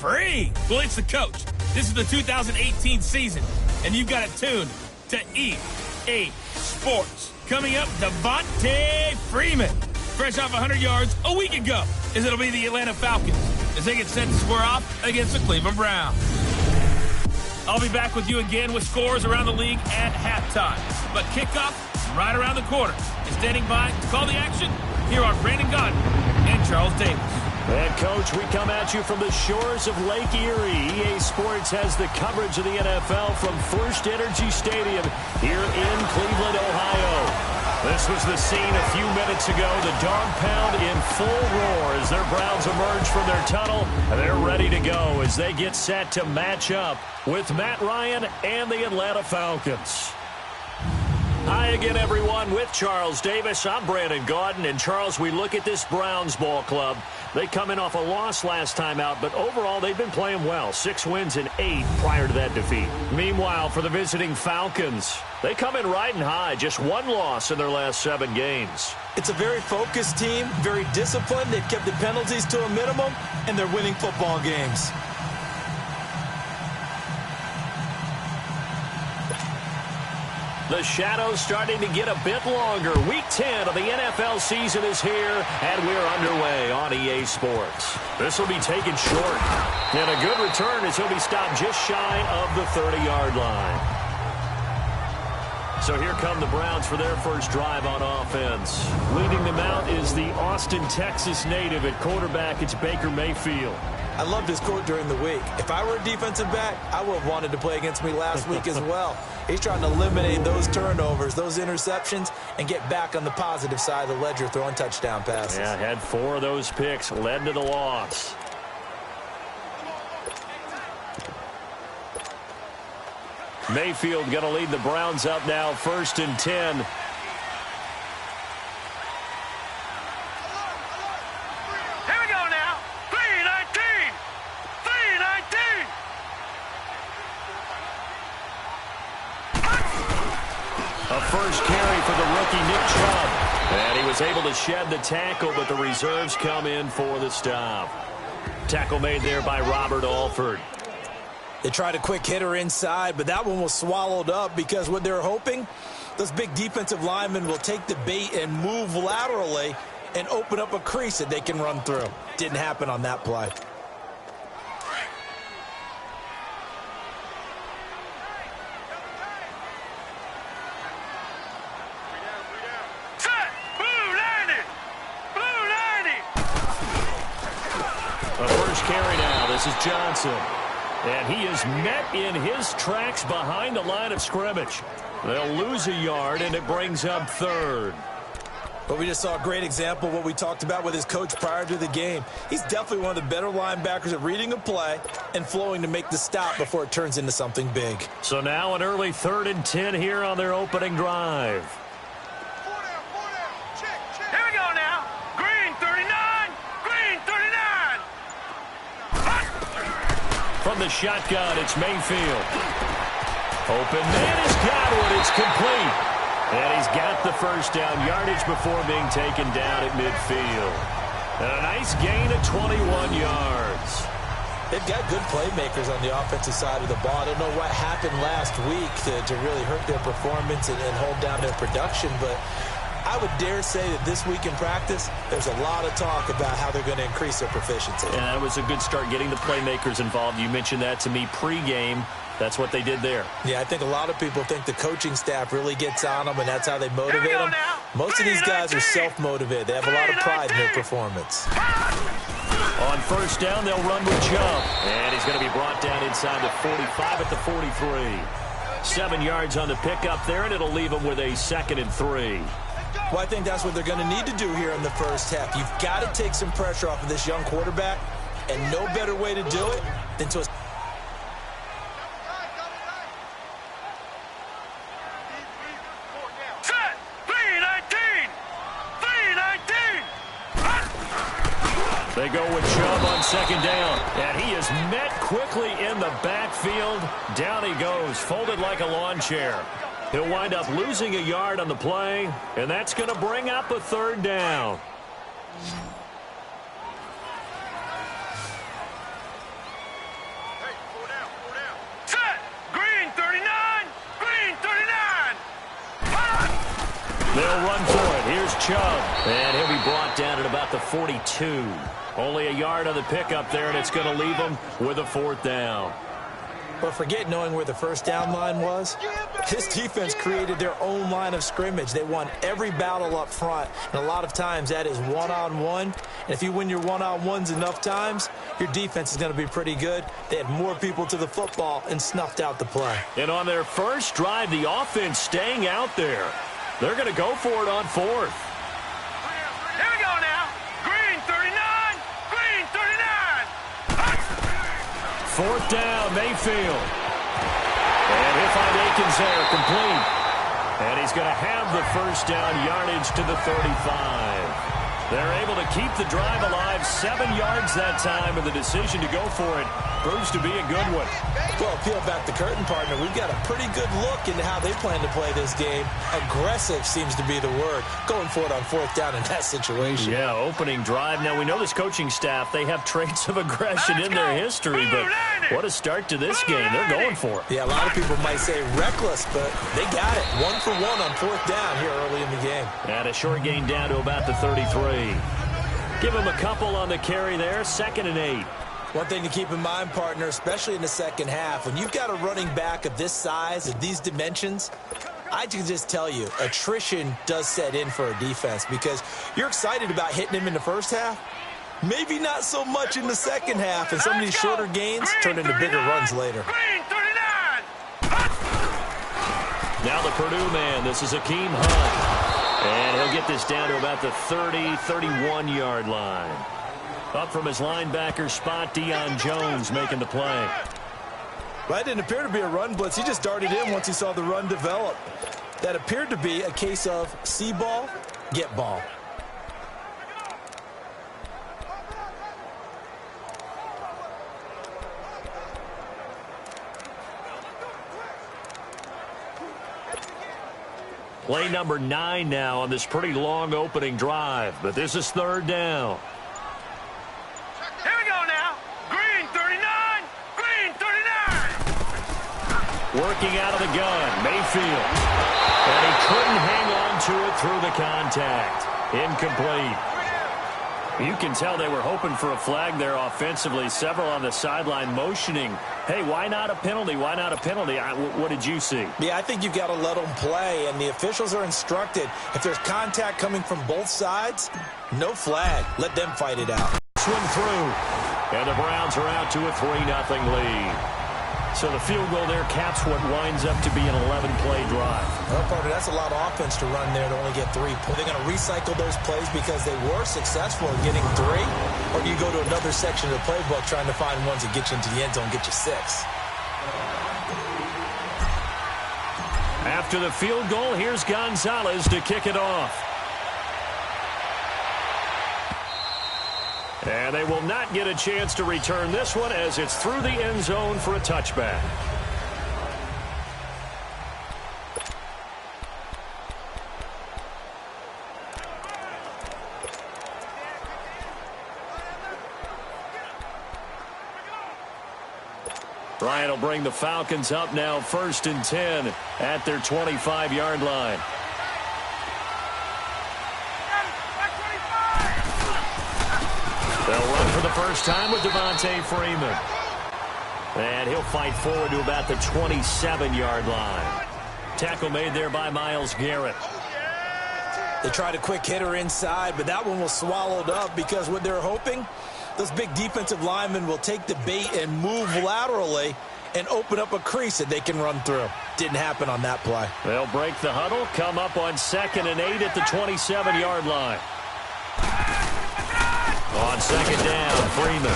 free. Well, it's the coach. This is the 2018 season, and you've got it tuned to EA Sports. Coming up, Devontae Freeman, fresh off 100 yards a week ago, as it'll be the Atlanta Falcons as they get set to square off against the Cleveland Browns. I'll be back with you again with scores around the league at halftime. But kickoff right around the corner. And standing by to call the action, here are Brandon Gaudin and Charles Davis. And, Coach, we come at you from the shores of Lake Erie. EA Sports has the coverage of the NFL from First Energy Stadium here in Cleveland, Ohio. This was the scene a few minutes ago. The dog pound in full roar as their Browns emerge from their tunnel. They're ready to go as they get set to match up with Matt Ryan and the Atlanta Falcons. Hi again, everyone, with Charles Davis. I'm Brandon Gaudin. And, Charles, we look at this Browns ball club. They come in off a loss last time out, but overall they've been playing well. 6 wins and 8 prior to that defeat. Meanwhile, for the visiting Falcons, they come in riding high. Just 1 loss in their last 7 games. It's a very focused team, very disciplined. They've kept the penalties to a minimum, and they're winning football games. The shadow's starting to get a bit longer. Week 10 of the NFL season is here, and we're underway on EA Sports. This will be taken short. And a good return as he'll be stopped just shy of the 30-yard line. So here come the Browns for their first drive on offense. Leading them out is the Austin, Texas native. At quarterback, it's Baker Mayfield. I loved his quote during the week. If I were a defensive back, I would have wanted to play against me last week as well. He's trying to eliminate those turnovers, those interceptions, and get back on the positive side of the ledger throwing touchdown passes. Yeah, had 4 of those picks, led to the loss. Mayfield going to lead the Browns up now, 1st and 10. First carry for the rookie Nick Chubb. And he was able to shed the tackle, but the reserves come in for the stop. Tackle made there by Robert Alford. They tried a quick hitter inside, but that one was swallowed up because what they're hoping, those big defensive linemen will take the bait and move laterally and open up a crease that they can run through. Didn't happen on that play. Carry now. This is Johnson. And he is met in his tracks behind the line of scrimmage. They'll lose a yard, and it brings up 3rd. But we just saw a great example of what we talked about with his coach prior to the game. He's definitely one of the better linebackers at reading a play and flowing to make the stop before it turns into something big. So now an early 3rd and 10 here on their opening drive. Here we go now. Green 39. Green 39. From the shotgun, it's Mayfield. Open man has got one. It's complete. And he's got the first down yardage before being taken down at midfield. And a nice gain of 21 yards. They've got good playmakers on the offensive side of the ball. I don't know what happened last week to really hurt their performance and hold down their production, but I would dare say that this week in practice, there's a lot of talk about how they're going to increase their proficiency. And that was a good start getting the playmakers involved. You mentioned that to me pregame. That's what they did there. Yeah, I think a lot of people think the coaching staff really gets on them, and that's how they motivate them. Most of these guys are self-motivated. They have a lot of pride in their performance. On first down, they'll run with Chubb. And he's going to be brought down inside the 45 at the 43. 7 yards on the pickup there, and it'll leave him with a 2nd and 3. Well, I think that's what they're going to need to do here in the first half. You've got to take some pressure off of this young quarterback, and no better way to do it than to... They go with Chubb on 2nd down. And he is met quickly in the backfield. Down he goes, folded like a lawn chair. He'll wind up losing a yard on the play, and that's going to bring up a 3rd down. They'll run for it. Here's Chubb. And he'll be brought down at about the 42. Only a yard on the pickup there, and it's going to leave him with a 4th down. But forget knowing where the first down line was. This defense created their own line of scrimmage. They won every battle up front, and a lot of times that is one-on-one. And if you win your one-on-ones enough times, your defense is going to be pretty good. They had more people to the football and snuffed out the play. And on their first drive, the offense staying out there. They're going to go for it on 4th. Here we go now. Green 39. Green 39. 4th down, Mayfield. And he'll find Akins there, complete. And he's going to have the first down, yardage to the 35. They're able to keep the drive alive, 7 yards that time, and the decision to go for it proves to be a good one. Well, peel back the curtain, partner. We've got a pretty good look into how they plan to play this game. Aggressive seems to be the word. Going for it on 4th down in that situation. Yeah, opening drive. Now, we know this coaching staff, they have traits of aggression in their history, but what a start to this game. They're going for it. Yeah, a lot of people might say reckless, but they got it. 1 for 1 on 4th down here early in the game. And a short gain down to about the 33. Give him a couple on the carry there, 2nd and 8. One thing to keep in mind, partner, especially in the second half, when you've got a running back of this size, of these dimensions, I can just tell you, attrition does set in for a defense because you're excited about hitting him in the first half. Maybe not so much in the second half, and some of these shorter gains turn into bigger runs later. Green 39. Now the Purdue man, this is Akeem Hunt. And he'll get this down to about the 30, 31-yard line. Up from his linebacker spot, Deion Jones making the play. Well, that didn't appear to be a run blitz. He just darted in once he saw the run develop. That appeared to be a case of see ball, get ball. Play number 9 now on this pretty long opening drive, but this is 3rd down. Here we go now. Green 39. Green 39. Working out of the gun, Mayfield. And he couldn't hang on to it through the contact. Incomplete. You can tell they were hoping for a flag there offensively. Several on the sideline motioning, hey, why not a penalty? Why not a penalty? What did you see? Yeah, I think you've got to let them play, and the officials are instructed. If there's contact coming from both sides, no flag. Let them fight it out. Swim through, and the Browns are out to a 3-0 lead. So the field goal there caps what winds up to be an 11-play drive. Well, partner, that's a lot of offense to run there to only get 3 points. They're going to recycle those plays because they were successful in getting 3, or do you go to another section of the playbook trying to find ones that get you into the end zone, get you 6? After the field goal, here's Gonzalez to kick it off. And they will not get a chance to return this one as it's through the end zone for a touchback. Ryan will bring the Falcons up now 1st and 10 at their 25-yard line. They'll run for the first time with Devontae Freeman. And he'll fight forward to about the 27-yard line. Tackle made there by Myles Garrett. They tried a quick hitter inside, but that one was swallowed up because what they're hoping, those big defensive linemen will take the bait and move laterally and open up a crease that they can run through. Didn't happen on that play. They'll break the huddle, come up on 2nd and 8 at the 27-yard line. On 2nd down, Freeman.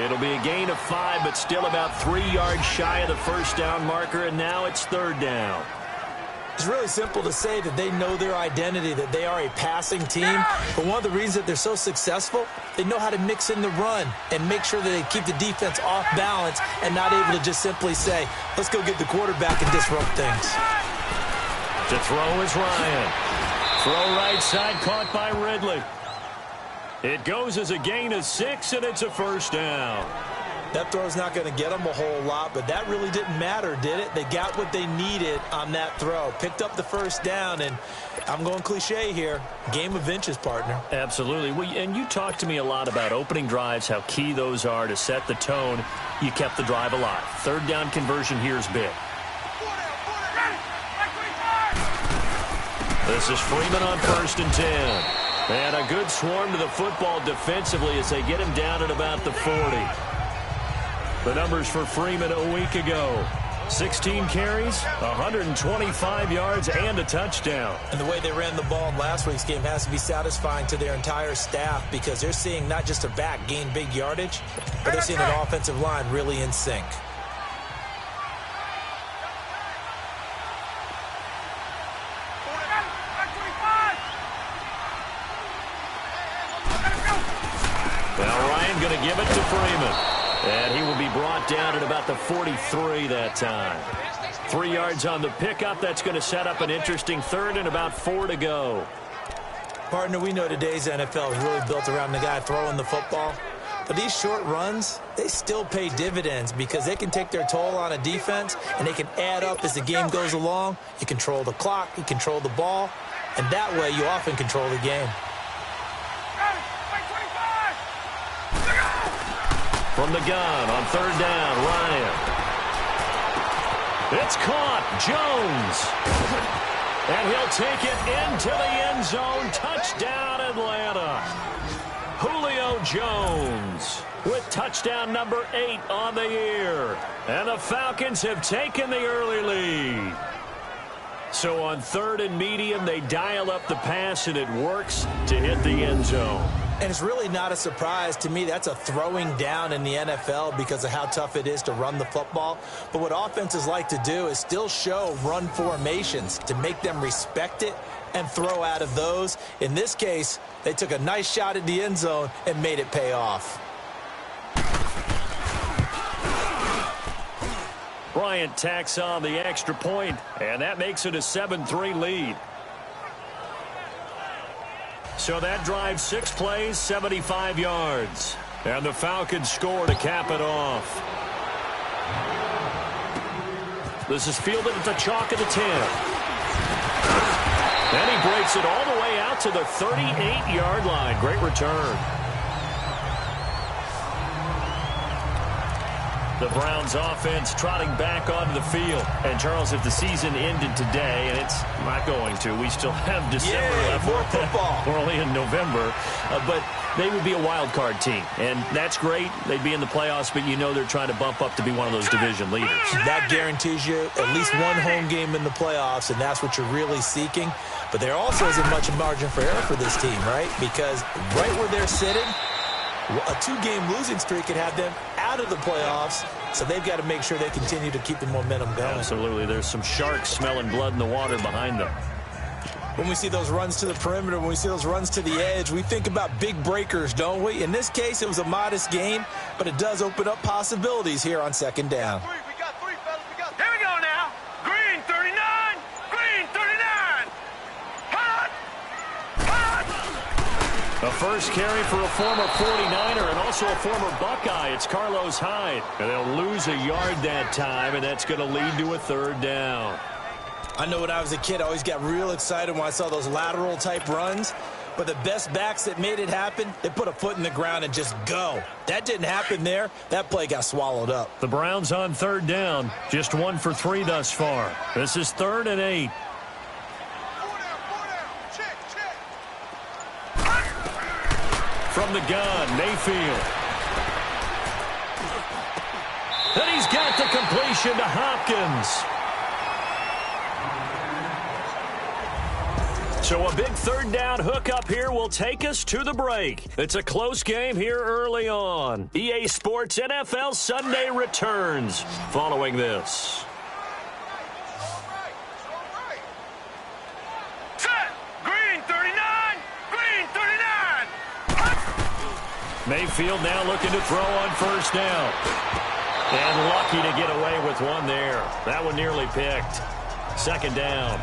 It'll be a gain of 5, but still about 3 yards shy of the first down marker, and now it's 3rd down. It's really simple to say that they know their identity, that they are a passing team. But one of the reasons that they're so successful, they know how to mix in the run and make sure that they keep the defense off balance and not able to just simply say, let's go get the quarterback and disrupt things. To throw is Ryan. Throw right side, caught by Ridley. It goes as a gain of 6, and it's a first down. That throw's not going to get them a whole lot, but that really didn't matter, did it? They got what they needed on that throw. Picked up the first down, and I'm going cliche here. Game of inches, partner. Absolutely. Well, and you talked to me a lot about opening drives, how key those are to set the tone. You kept the drive alive. Third down conversion here is big. This is Freeman on 1st and 10. And a good swarm to the football defensively as they get him down at about the 40. The numbers for Freeman a week ago. 16 carries, 125 yards, and a touchdown. And the way they ran the ball in last week's game has to be satisfying to their entire staff because they're seeing not just a back gain big yardage, but they're seeing an offensive line really in sync. Now Ryan going to give it to Freeman. And he will be brought down at about the 43 that time. 3 yards on the pickup. That's going to set up an interesting third and about 4 to go. Partner, we know today's NFL is really built around the guy throwing the football. But these short runs, they still pay dividends because they can take their toll on a defense and they can add up as the game goes along. You control the clock, you control the ball, and that way you often control the game. From the gun on 3rd down, Ryan. It's caught. Jones. And he'll take it into the end zone. Touchdown, Atlanta. Julio Jones with touchdown number 8 on the year. And the Falcons have taken the early lead. So on 3rd and medium, they dial up the pass, and it works to hit the end zone. And it's really not a surprise to me. That's a throwing down in the NFL because of how tough it is to run the football. But what offenses like to do is still show run formations to make them respect it and throw out of those. In this case, they took a nice shot at the end zone and made it pay off. Bryant tacks on the extra point, and that makes it a 7-3 lead. So that drives 6 plays, 75 yards. And the Falcons score to cap it off. This is fielded at the chalk of the 10. And he breaks it all the way out to the 38-yard line. Great return. The Browns offense trotting back onto the field. And, Charles, if the season ended today, and it's not going to, we still have December left. More football. We're only in November. But they would be a wild card team. And that's great. They'd be in the playoffs, but you know they're trying to bump up to be one of those division leaders. That guarantees you at least one home game in the playoffs, and that's what you're really seeking. But there also isn't much margin for error for this team, right? Because right where they're sitting, a 2-game losing streak could have them out of the playoffs, so they've got to make sure they continue to keep the momentum going. Absolutely. There's some sharks smelling blood in the water behind them. When we see those runs to the perimeter, when we see those runs to the edge, we think about big breakers, don't we? In this case, it was a modest gain, but it does open up possibilities here on 2nd down. We got 3, fellas. Here we go now. Green 39. Green 39. Hot. Hot. The first carry for a former 49er and also a former Buckeye. It's Carlos Hyde. And they'll lose a yard that time, and that's going to lead to a 3rd down. I know when I was a kid, I always got real excited when I saw those lateral-type runs. But the best backs that made it happen, they put a foot in the ground and just go. That didn't happen there. That play got swallowed up. The Browns on 3rd down. Just 1 for 3 thus far. This is 3rd and 8. From the gun, Mayfield. And he's got the completion to Hopkins. So a big 3rd down hookup here will take us to the break. It's a close game here early on. EA Sports NFL Sunday returns following this. Set. Green 39. Green 39. Mayfield now looking to throw on 1st down. And lucky to get away with one there. That one nearly picked. 2nd down.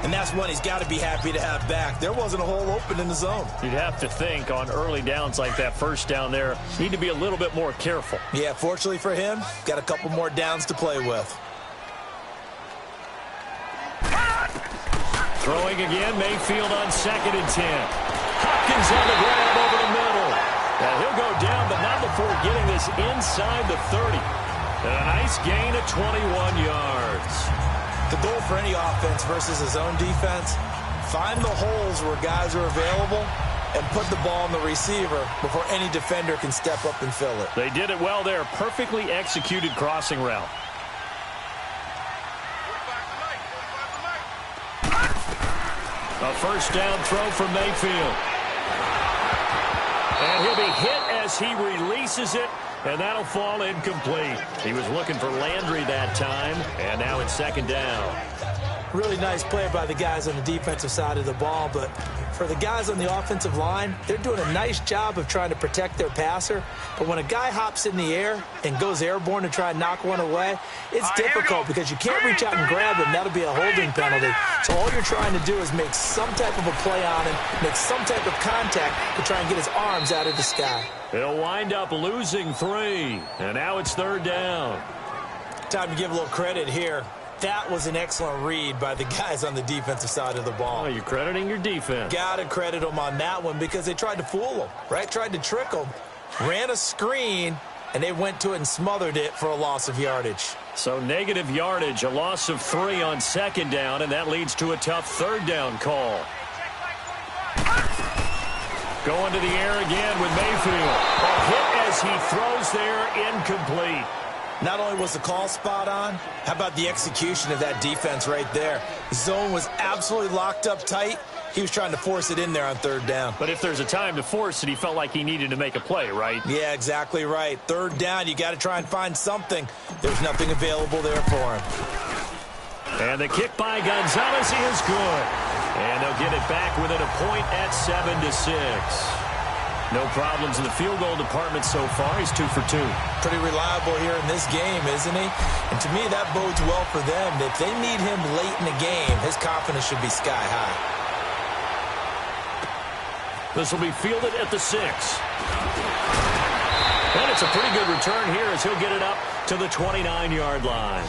And that's one he's got to be happy to have back. There wasn't a hole open in the zone. You'd have to think on early downs like that, first down there, need to be a little bit more careful. Yeah, fortunately for him, got a couple more downs to play with. Throwing again, Mayfield on 2nd and 10. Hopkins on the grab over the middle. And he'll go down, but not before getting this inside the 30. And a nice gain of 21 yards. The goal for any offense versus his own defense, find the holes where guys are available and put the ball on the receiver before any defender can step up and fill it. They did it well there. Perfectly executed crossing route. A first down throw from Mayfield. And he'll be hit as he releases it, and that'll fall incomplete. He was looking for Landry that time, and now it's 2nd down. Really nice play by the guys on the defensive side of the ball, but for the guys on the offensive line, they're doing a nice job of trying to protect their passer. But when a guy hops in the air and goes airborne to try and knock one away, it's difficult because you can't reach out and grab him. That'll be a holding penalty. So all you're trying to do is make some type of a play on him, make some type of contact to try and get his arms out of the sky. He'll wind up losing 3, and now it's 3rd down. Time to give a little credit here. That was an excellent read by the guys on the defensive side of the ball. Oh, you're crediting your defense. Got to credit them on that one because they tried to fool them, right? Tried to trick them. Ran a screen, and they went to it and smothered it for a loss of yardage. So negative yardage, a loss of 3 on 2nd down, and that leads to a tough 3rd down call. Going to the air again with Mayfield. A hit as he throws there, incomplete. Not only was the call spot on, how about the execution of that defense right there? The zone was absolutely locked up tight. He was trying to force it in there on 3rd down. But if there's a time to force it, he felt like he needed to make a play, right? Yeah, exactly right. 3rd down, you got to try and find something. There's nothing available there for him. And the kick by Gonzalez is good. And they'll get it back within a point at 7-6. No problems in the field goal department so far. He's 2 for 2. Pretty reliable here in this game, isn't he? And to me, that bodes well for them. If they need him late in the game, his confidence should be sky high. This will be fielded at the 6. And it's a pretty good return here as he'll get it up to the 29-yard line.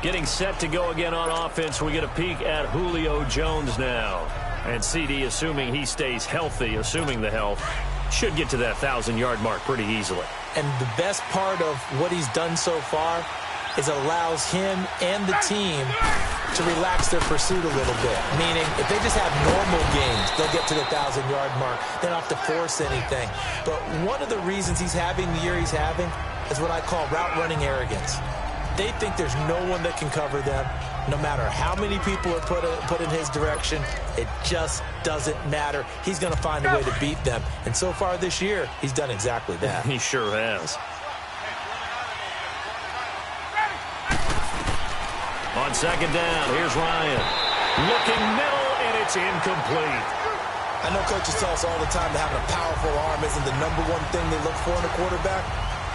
Getting set to go again on offense. We get a peek at Julio Jones now. And CD, assuming he stays healthy, assuming the health, should get to that 1,000-yard mark pretty easily. And the best part of what he's done so far is it allows him and the team to relax their pursuit a little bit. Meaning, if they just have normal games, they'll get to the 1,000-yard mark. They don't have to force anything. But one of the reasons he's having the year he's having is what I call route running arrogance. They think there's no one that can cover them. No matter how many people are put in his direction, it just doesn't matter. He's going to find a way to beat them. And so far this year, he's done exactly that. He sure has. On 2nd down, here's Ryan. Looking middle, and it's incomplete. I know coaches tell us all the time that having a powerful arm isn't the #1 thing they look for in a quarterback.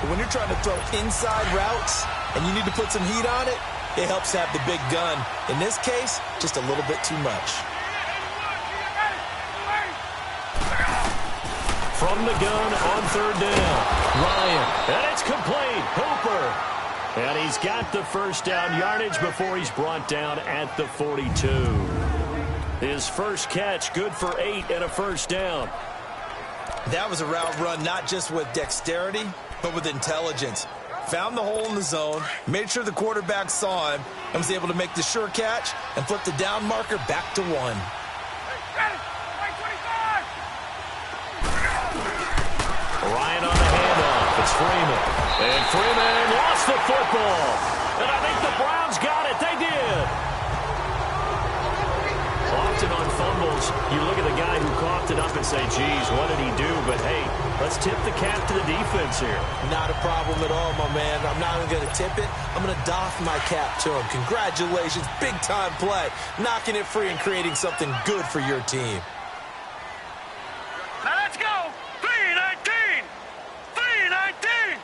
But when you're trying to throw inside routes and you need to put some heat on it, it helps have the big gun. In this case, just a little bit too much. From the gun on 3rd down, Ryan, and it's complete. Hooper. And he's got the first down yardage before he's brought down at the 42. His first catch, good for 8 and a first down. That was a route run not just with dexterity, but with intelligence. Found the hole in the zone, made sure the quarterback saw him, and was able to make the sure catch and flip the down marker back to 1. Ryan on the handoff. It's Freeman. And Freeman lost the football. And I think the Browns got it. They did. Often on fumbles, you look at the guy who coughed it up and say, geez, what did he do? But, hey, let's tip the cap to the defense here. Not a problem at all, my man. I'm not even going to tip it. I'm going to doff my cap to him. Congratulations. Big-time play. Knocking it free and creating something good for your team. Now let's go. 3-19. 3-19.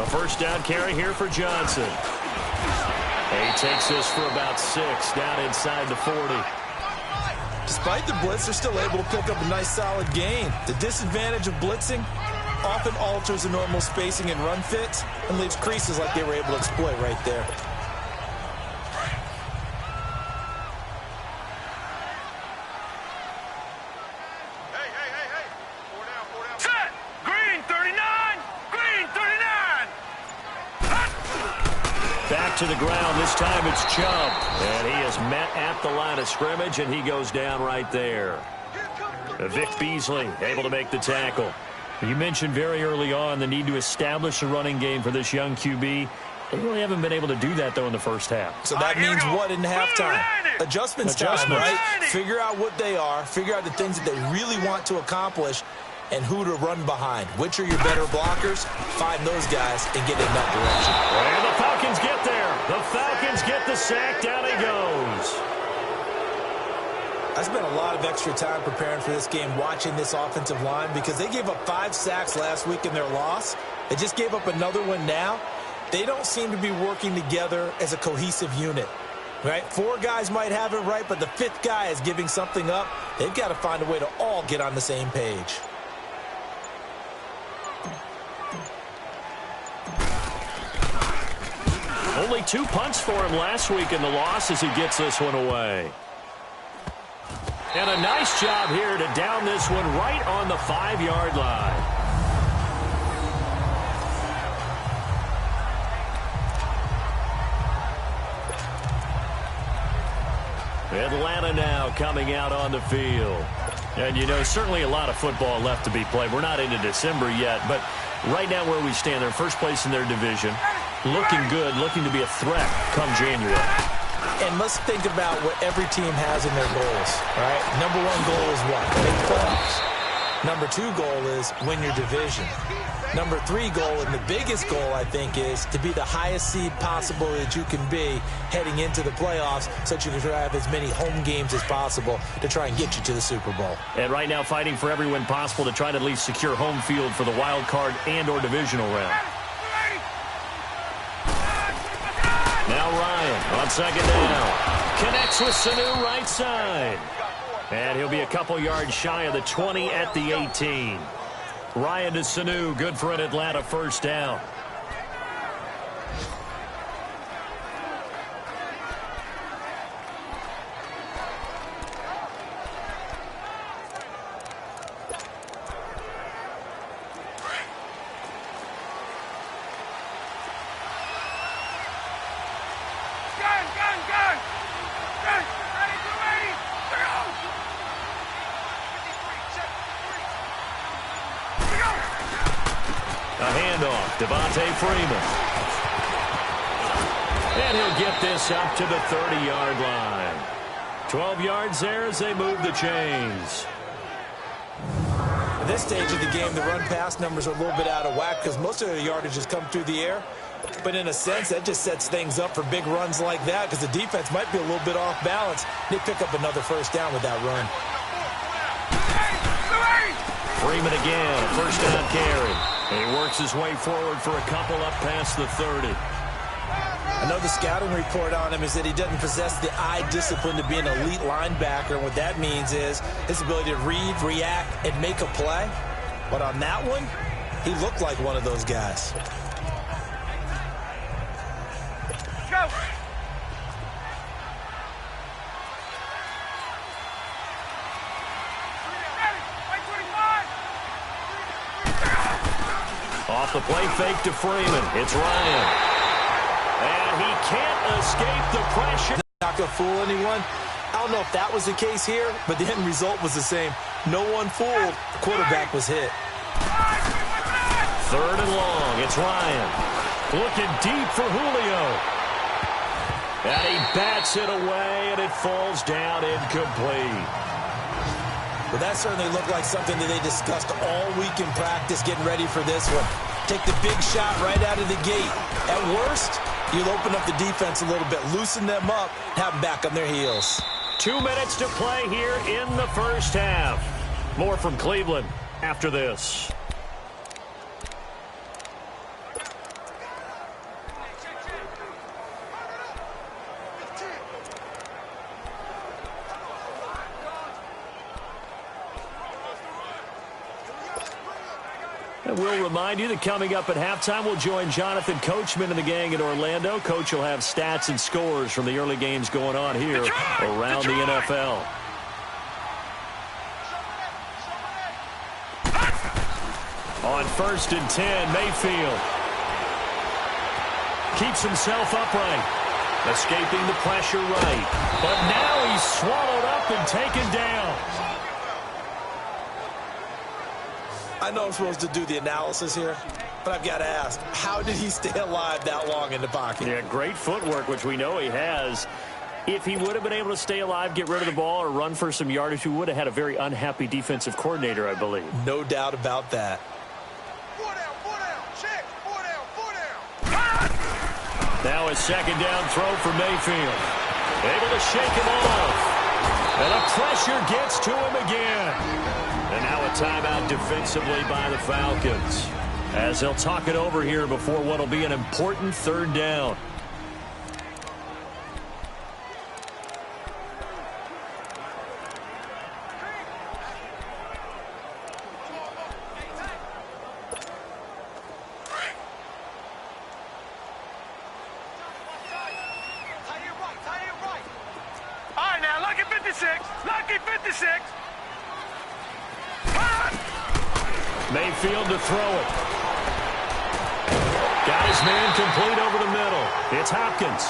A first down carry here for Johnson. He takes this for about 6 down inside the 40. Despite the blitz, they're still able to pick up a nice solid gain. The disadvantage of blitzing often alters the normal spacing and run fits and leaves creases like they were able to exploit right there. Set! Green 39! Green 39! Back to the ground. This time it's Chubb. And he is met at the line of scrimmage, and he goes down right there. Vic Beasley able to make the tackle. You mentioned very early on the need to establish a running game for this young QB. They really haven't been able to do that, though, in the first half. So that means what in halftime? Adjustments time, right? Figure out what they are, figure out the things that they really want to accomplish, and who to run behind. Which are your better blockers? Find those guys and get in that direction. And the Falcons get there. The Falcons get the sack. Down he goes. I spent a lot of extra time preparing for this game, watching this offensive line, because they gave up 5 sacks last week in their loss. They just gave up another one now. They don't seem to be working together as a cohesive unit, right? 4 guys might have it right, but the 5th guy is giving something up. They've got to find a way to all get on the same page. Only 2 punts for him last week in the loss as he gets this one away. And a nice job here to down this one right on the 5-yard line. Atlanta now coming out on the field. And, you know, certainly a lot of football left to be played. We're not into December yet, but right now where we stand, they're first place in their division. Looking good, looking to be a threat come January. And let's think about what every team has in their goals, right? Number 1 goal is what? Make the playoffs. Number 2 goal is win your division. Number 3 goal, and the biggest goal, I think, is to be the highest seed possible that you can be heading into the playoffs so that you can have as many home games as possible to try and get you to the Super Bowl. And right now fighting for every win possible to try to at least secure home field for the wild card and or divisional round. Now Ryan on second down. Connects with Sanu right side. And he'll be a couple yards shy of the 20 at the 18. Ryan to Sanu, good for an Atlanta first down. Devontae Freeman. And he'll get this up to the 30-yard line. 12 yards there as they move the chains. At this stage of the game, the run-pass numbers are a little bit out of whack because most of their yardage has come through the air. But in a sense, that just sets things up for big runs like that because the defense might be a little bit off balance. They pick up another first down with that run. Freeman again, first down carry. And he works his way forward for a couple up past the 30. I know the scouting report on him is that he doesn't possess the eye discipline to be an elite linebacker. And what that means is his ability to read, react, and make a play. But on that one, he looked like one of those guys. Go! Off the play fake to Freeman. It's Ryan. And he can't escape the pressure. Not going to fool anyone. I don't know if that was the case here, but the end result was the same. No one fooled. The quarterback was hit. Third and long. It's Ryan. Looking deep for Julio. And he bats it away, and it falls down incomplete. Well, that certainly looked like something that they discussed all week in practice, getting ready for this one. Take the big shot right out of the gate. At worst, you'll open up the defense a little bit, loosen them up, have them back on their heels. 2 minutes to play here in the first half. More from Cleveland after this. And we'll remind you that coming up at halftime, we'll join Jonathan Coachman and the gang in Orlando. Coach will have stats and scores from the early games going on here around the NFL. On 1st and 10, Mayfield keeps himself upright, escaping the pressure right. But now he's swallowed up and taken down. I know I'm supposed to do the analysis here, but I've got to ask, how did he stay alive that long in the pocket? Yeah, great footwork, which we know he has. If he would have been able to stay alive, get rid of the ball, or run for some yardage, we would have had a very unhappy defensive coordinator, I believe. No doubt about that. Now a 2nd down throw for Mayfield. Able to shake him off. And the pressure gets to him again. And now a timeout defensively by the Falcons, as they'll talk it over here before what will be an important 3rd down. All right, now, lucky 56. Lucky 56. Mayfield to throw it. Got his man complete over the middle. It's Hopkins.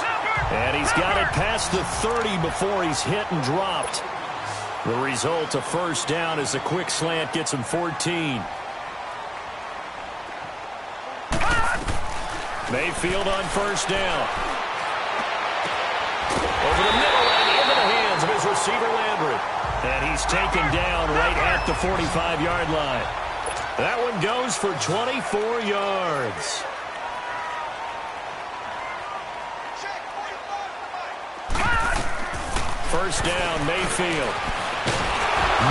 And he's got it past the 30 before he's hit and dropped. The result, a 1st down, as the quick slant gets him 14. Mayfield on 1st down. Over the middle and into the hands of his receiver, Landry. And he's taken down right at the 45-yard line. That one goes for 24 yards. First down, Mayfield.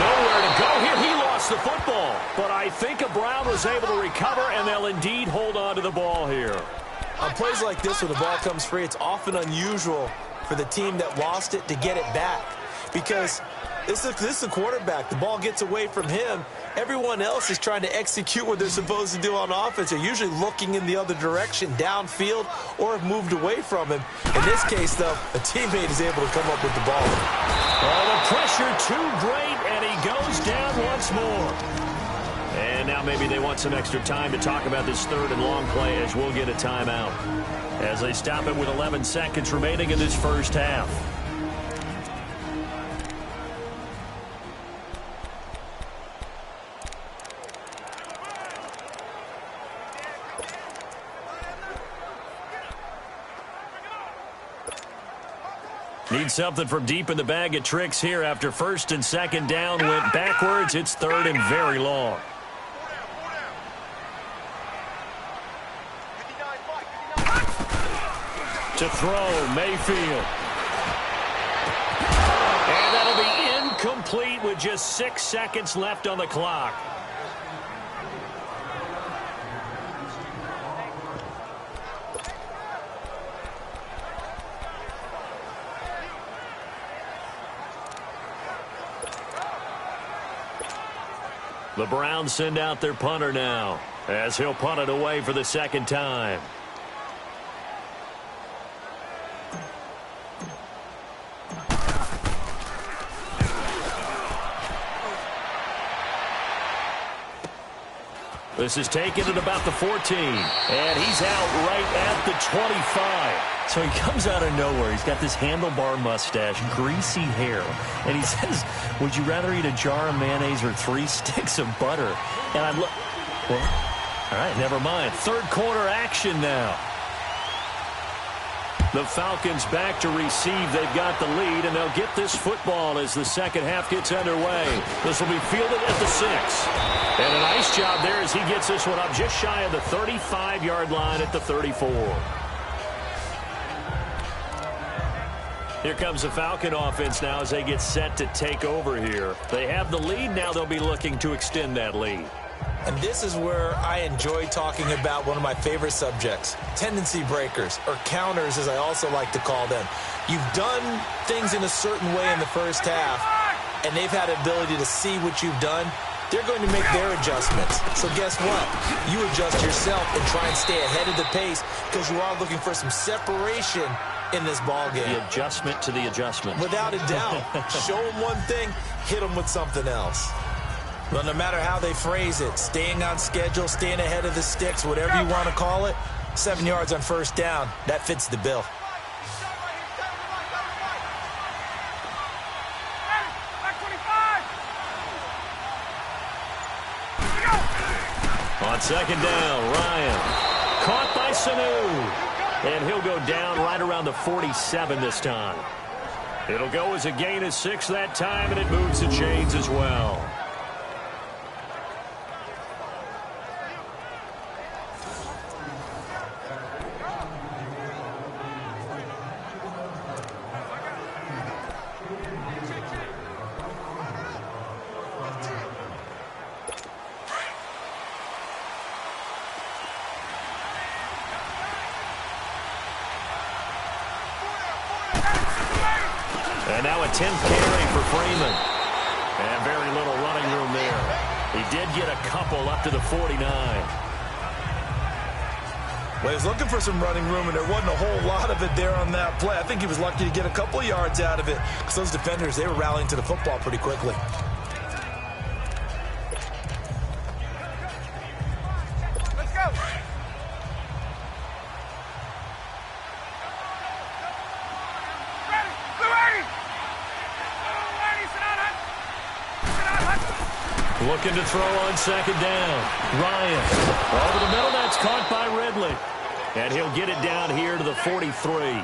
Nowhere to go here. He lost the football. But I think Brown was able to recover, and they'll indeed hold on to the ball here. On plays like this, when the ball comes free, it's often unusual for the team that lost it to get it back. Because this is the quarterback. The ball gets away from him. Everyone else is trying to execute what they're supposed to do on offense. They're usually looking in the other direction, downfield, or have moved away from him. In this case, though, a teammate is able to come up with the ball. Oh, the pressure too great, and he goes down once more. And now maybe they want some extra time to talk about this 3rd and long play, as we'll get a timeout, as they stop it with 11 seconds remaining in this 1st half. Need something from deep in the bag of tricks here after 1st and 2nd down went backwards. It's 3rd and very long. To throw, Mayfield. And that'll be incomplete with just 6 seconds left on the clock. The Browns send out their punter now, as he'll punt it away for the 2nd time. This is taken at about the 14, and he's out right at the 25. So he comes out of nowhere. He's got this handlebar mustache, greasy hair, and he says, would you rather eat a jar of mayonnaise or 3 sticks of butter? And I look, well, all right, never mind. 3rd quarter action now. The Falcons back to receive. They've got the lead, and they'll get this football as the 2nd half gets underway. This will be fielded at the 6. And a nice job there as he gets this one up just shy of the 35-yard line at the 34. Here comes the Falcon offense now as they get set to take over here. They have the lead. Now they'll be looking to extend that lead. And this is where I enjoy talking about one of my favorite subjects, tendency breakers, or counters as I also like to call them. You've done things in a certain way in the first half, and they've had ability to see what you've done they're going to make their adjustments. So guess what? You adjust yourself and try and stay ahead of the pace because you are looking for some separation in this ball game. The adjustment to the adjustment. Without a doubt. Show them one thing, hit them with something else. Well, no matter how they phrase it, staying on schedule, staying ahead of the sticks, whatever you want to call it, 7 yards on first down, that fits the bill. On second down, Ryan. Caught by Sanu. And he'll go down right around the 47 this time. It'll go as a gain of 6 that time, and it moves the chains as well. And now a 10th carry for Freeman. And very little running room there. He did get a couple up to the 49. Well, he was looking for some running room, and there wasn't a whole lot of it there on that play. I think he was lucky to get a couple yards out of it because those defenders, they were rallying to the football pretty quickly. Let's go. Looking to throw on second down. Ryan over the middle. That's caught by Ridley. And he'll get it down here to the 43.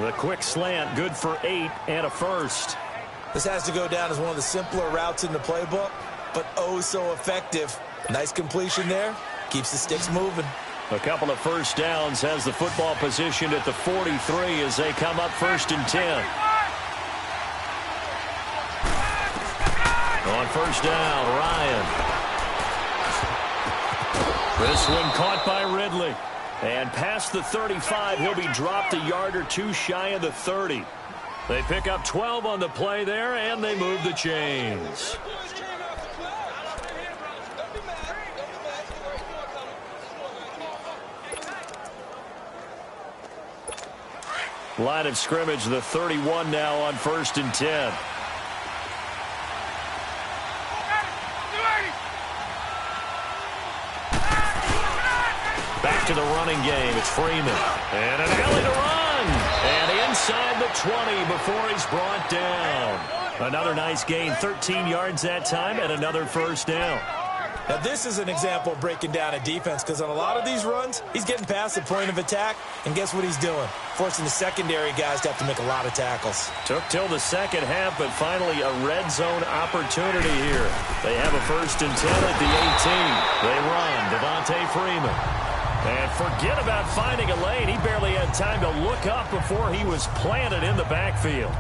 The quick slant, good for 8 and a first. This has to go down as one of the simpler routes in the playbook, but oh so effective. Nice completion there. Keeps the sticks moving. A couple of first downs, has the football positioned at the 43 as they come up 1st and 10. On first down, Ryan. This one caught by Ridley. And past the 35, he'll be dropped a yard or two shy of the 30. They pick up 12 on the play there, and they move the chains. Line of scrimmage, the 31 now on 1st and 10. Back to the running game. It's Freeman. And an alley to run. And inside the 20 before he's brought down. Another nice gain. 13 yards that time and another first down. Now, this is an example of breaking down a defense because on a lot of these runs, he's getting past the point of attack, and guess what he's doing? Forcing the secondary guys to have to make a lot of tackles. Took till the second half, but finally a red zone opportunity here. They have a 1st and 10 at the 18. They run. Devontae Freeman. And forget about finding a lane. He barely had time to look up before he was planted in the backfield.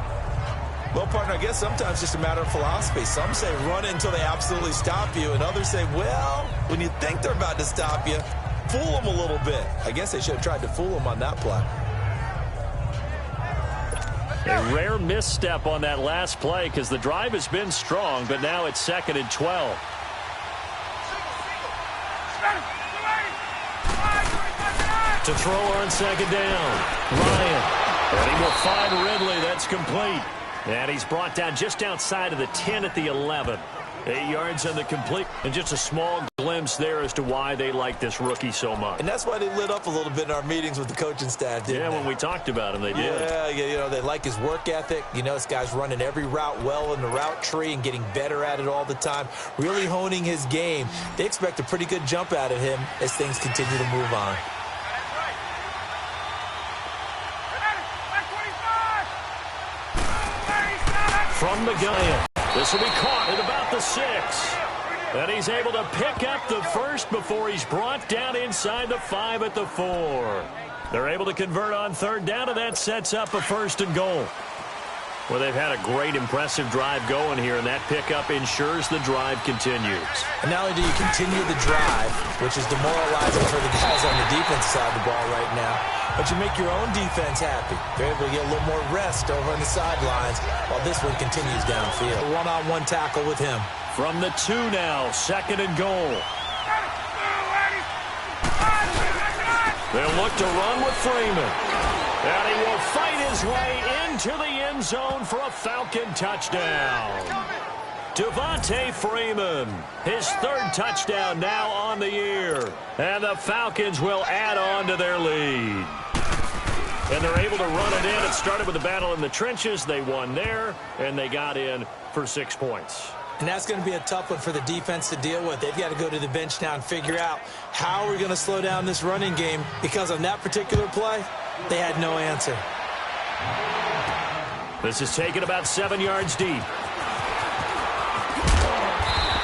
Well, partner, I guess sometimes it's just a matter of philosophy. Some say run it until they absolutely stop you, and others say, well, when you think they're about to stop you, fool them a little bit. I guess they should have tried to fool them on that play. A rare misstep on that last play because the drive has been strong, but now it's 2nd and 12. To throw on second down, Ryan. And he will find Ridley. That's complete. And he's brought down just outside of the 10 at the 11. 8 yards on the complete. And just a small glimpse there as to why they like this rookie so much. And that's why they lit up a little bit in our meetings with the coaching staff, didn't they? When we talked about him, they did. Yeah, you know, they like his work ethic. You know, this guy's running every route well in the route tree and getting better at it all the time. Really honing his game. They expect a pretty good jump out of him as things continue to move on. From the gun. This will be caught at about the 6. And he's able to pick up the first before he's brought down inside the 5 at the 4. They're able to convert on 3rd down, and that sets up a 1st and goal. Well, they've had a great, impressive drive going here, and that pickup ensures the drive continues. And not only do you continue the drive, which is demoralizing for the guys on the defense side of the ball right now, but you make your own defense happy. They're able to get a little more rest over on the sidelines while this one continues downfield. A one-on-one tackle with him. From the 2 now, 2nd and goal. They'll look to run with Freeman. And he will fight his way into the end zone for a Falcon touchdown. Devontae Freeman, his 3rd touchdown now on the year. And the Falcons will add on to their lead. And they're able to run it in. It started with a battle in the trenches. They won there, and they got in for 6 points. And that's going to be a tough one for the defense to deal with. They've got to go to the bench now and figure out how we're going to slow down this running game, because on that particular play, they had no answer. This is taken about 7 yards deep.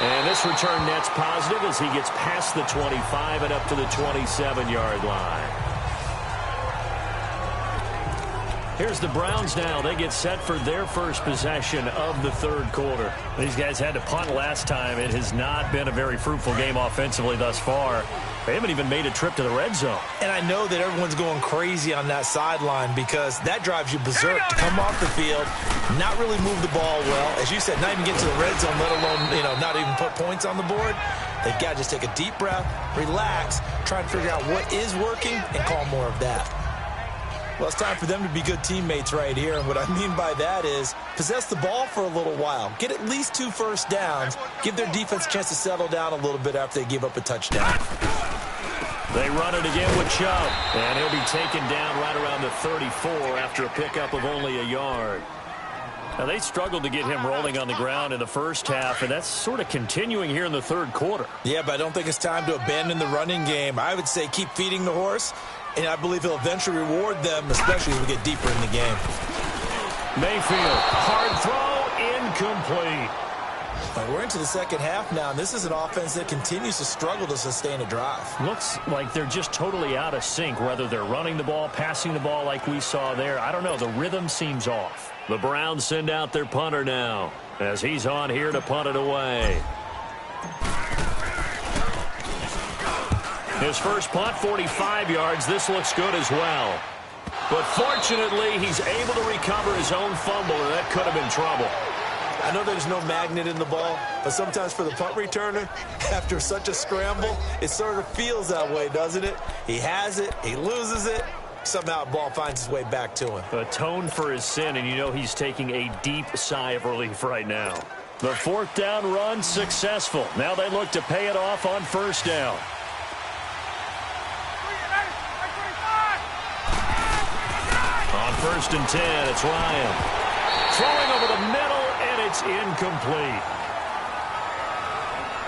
And this return net's positive as he gets past the 25 and up to the 27-yard line. Here's the Browns now. They get set for their first possession of the 3rd quarter. These guys had to punt last time. It has not been a very fruitful game offensively thus far. They haven't even made a trip to the red zone. And I know that everyone's going crazy on that sideline, because that drives you berserk to come off the field, not really move the ball well. As you said, not even get to the red zone, let alone, not even put points on the board. They've got to just take a deep breath, relax, try and figure out what is working, and call more of that. Well, it's time for them to be good teammates right here. And what I mean by that is possess the ball for a little while. Get at least 2 first downs. Give their defense a chance to settle down a little bit after they give up a touchdown. They run it again with Chubb. And he'll be taken down right around the 34 after a pickup of only a yard. Now, they struggled to get him rolling on the ground in the first half, and that's sort of continuing here in the 3rd quarter. Yeah, but I don't think it's time to abandon the running game. I would say keep feeding the horse, and I believe he'll eventually reward them, especially as we get deeper in the game. Mayfield, hard throw, incomplete. We're into the 2nd half now, and this is an offense that continues to struggle to sustain a drive. Looks like they're just totally out of sync, whether they're running the ball, passing the ball like we saw there. I don't know. The rhythm seems off. The Browns send out their punter now as he's on here to punt it away. His first punt, 45 yards. This looks good as well. But fortunately, he's able to recover his own fumble, and that could have been trouble. I know there's no magnet in the ball, but sometimes for the punt returner, after such a scramble, it sort of feels that way, doesn't it? He has it, he loses it, somehow the ball finds its way back to him. Atoned for his sin, and you know he's taking a deep sigh of relief right now. The 4th down run successful. Now they look to pay it off on 1st down. On 1st and 10, it's Ryan. Throwing over the middle, and it's incomplete.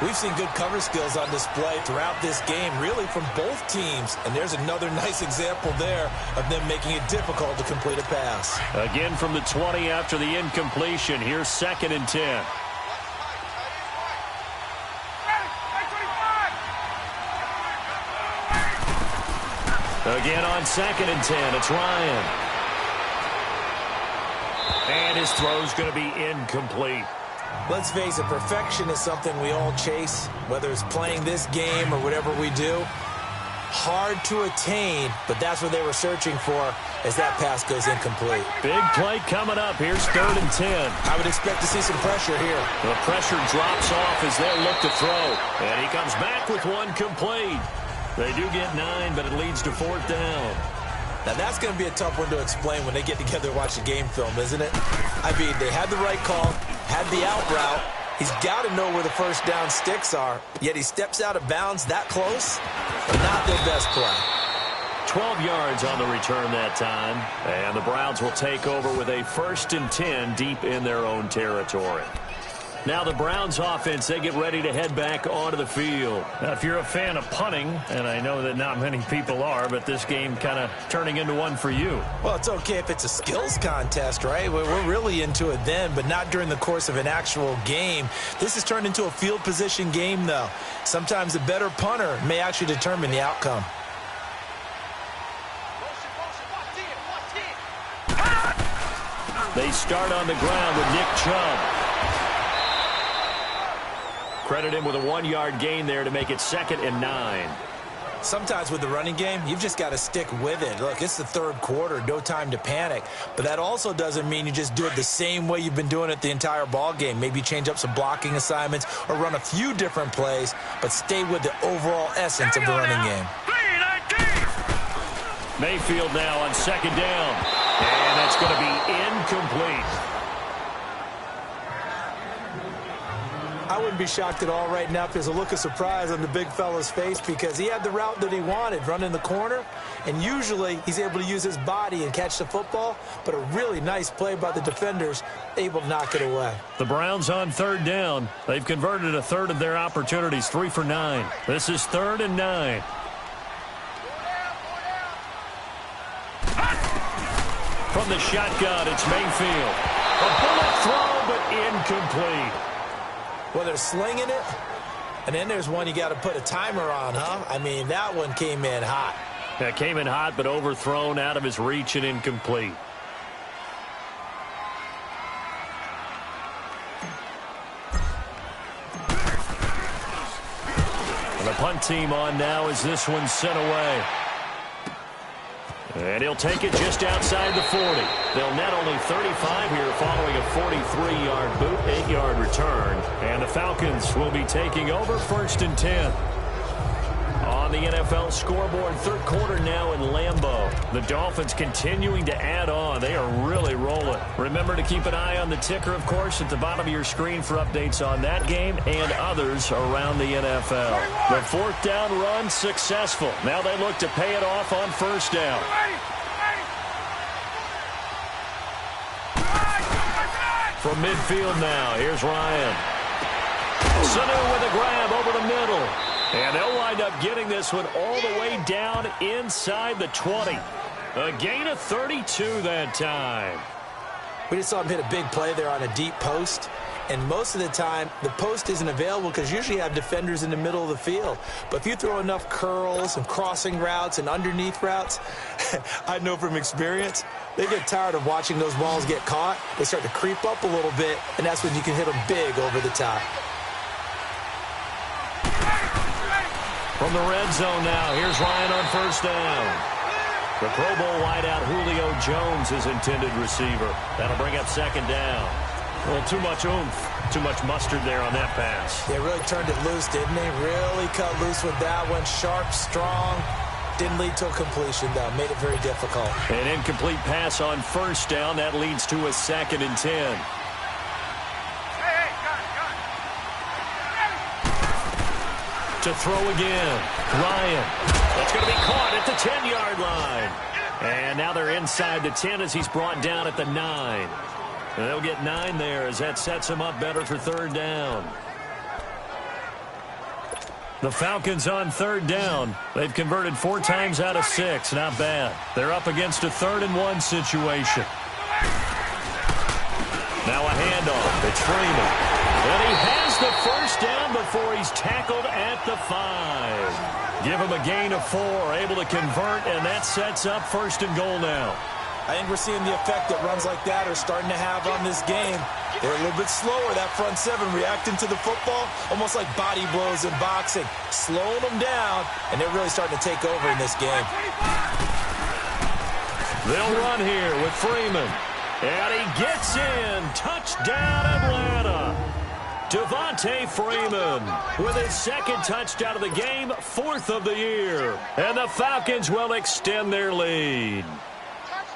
We've seen good cover skills on display throughout this game, really from both teams. And there's another nice example there of them making it difficult to complete a pass. Again from the 20 after the incompletion. Here's 2nd and 10. Again on 2nd and 10, it's Ryan. And his throw's going to be incomplete. Let's face it, perfection is something we all chase, whether it's playing this game or whatever we do. Hard to attain, but that's what they were searching for as that pass goes incomplete. Big play coming up. Here's 3rd and 10. I would expect to see some pressure here. The pressure drops off as they look to throw. And he comes back with one complete. They do get 9, but it leads to 4th down. Now, that's going to be a tough one to explain when they get together and watch the game film, isn't it? I mean, they had the right call, had the out route. He's got to know where the first down sticks are, yet he steps out of bounds that close. Not their best play. 12 yards on the return that time, and the Browns will take over with a 1st and 10 deep in their own territory. Now the Browns offense, they get ready to head back onto the field. Now, if you're a fan of punting, and I know that not many people are, but this game kind of turning into one for you. Well, it's okay if it's a skills contest, right? We're really into it then, but not during the course of an actual game. This has turned into a field position game, though. Sometimes the better punter may actually determine the outcome. They They start on the ground with Nick Chubb. Credit him with a 1-yard gain there to make it 2nd and 9. Sometimes with the running game, you've just got to stick with it. Look, it's the 3rd quarter, no time to panic. But that also doesn't mean you just do it the same way you've been doing it the entire ball game. Maybe change up some blocking assignments or run a few different plays, but stay with the overall essence of the running game. Mayfield now on 2nd down. And that's going to be incomplete. I wouldn't be shocked at all right now if there's a look of surprise on the big fella's face because he had the route that he wanted, running the corner, and usually he's able to use his body and catch the football, but a really nice play by the defenders, able to knock it away. The Browns on 3rd down. They've converted a third of their opportunities, 3 for 9. This is 3rd and 9. From the shotgun, it's Mayfield. A bullet throw, but incomplete. Well, they're slinging it, and then there's one you got to put a timer on, huh? I mean, that one came in hot. That came in hot, but overthrown, out of his reach, and incomplete. And the punt team on now as this one's sent away. And he'll take it just outside the 40. They'll net only 35 here following a 43-yard boot, 8-yard return. And the Falcons will be taking over 1st and 10. On the NFL scoreboard, 3rd quarter now in Lambeau. The Dolphins continuing to add on. They are really rolling. Remember to keep an eye on the ticker, of course, at the bottom of your screen for updates on that game and others around the NFL. The 4th down run successful. Now they look to pay it off on 1st down. From midfield now, here's Ryan. Sanu with a grab over the middle. And they'll wind up getting this one all the way down inside the 20. A gain of 32 that time. We just saw him hit a big play there on a deep post. And most of the time, the post isn't available because usually you have defenders in the middle of the field. But if you throw enough curls and crossing routes and underneath routes, I know from experience, they get tired of watching those balls get caught. They start to creep up a little bit, and that's when you can hit them big over the top. From the red zone now, here's Ryan on 1st down. The Pro Bowl wideout Julio Jones is intended receiver. That'll bring up 2nd down. Well, too much oomph, too much mustard there on that pass. They really turned it loose, didn't they? Really cut loose with that one. Sharp, strong. Didn't lead to a completion, though. Made it very difficult. An incomplete pass on 1st down. That leads to a 2nd and 10. To throw again. Ryan. That's going to be caught at the 10-yard line. And now they're inside the 10 as he's brought down at the 9. And they'll get 9 there as that sets him up better for 3rd down. The Falcons on 3rd down. They've converted 4 times out of 6. Not bad. They're up against a 3rd and 1 situation. Now a handoff. It's Freeman. And he has the 1st down before he's tackled at the 5. Give him a gain of 4. Able to convert, and that sets up 1st and goal now. I think we're seeing the effect that runs like that are starting to have on this game. They're a little bit slower, that front 7, reacting to the football, almost like body blows in boxing, slowing them down, and they're really starting to take over in this game. They'll run here with Freeman, and he gets in. Touchdown, Atlanta. Devontae Freeman with his 2nd touchdown of the game, 4th of the year. And the Falcons will extend their lead.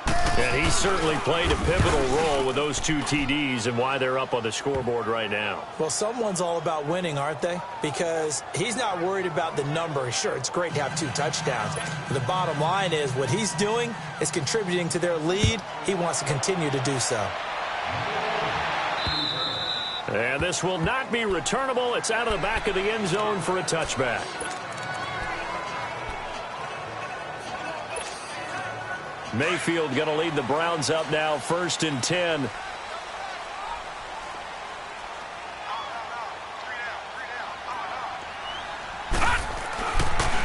And he certainly played a pivotal role with those 2 TDs and why they're up on the scoreboard right now. Well, someone's all about winning, aren't they? Because he's not worried about the number. Sure, it's great to have 2 touchdowns. But the bottom line is what he's doing is contributing to their lead. He wants to continue to do so. And this will not be returnable. It's out of the back of the end zone for a touchback. Mayfield going to lead the Browns up now, 1st and 10.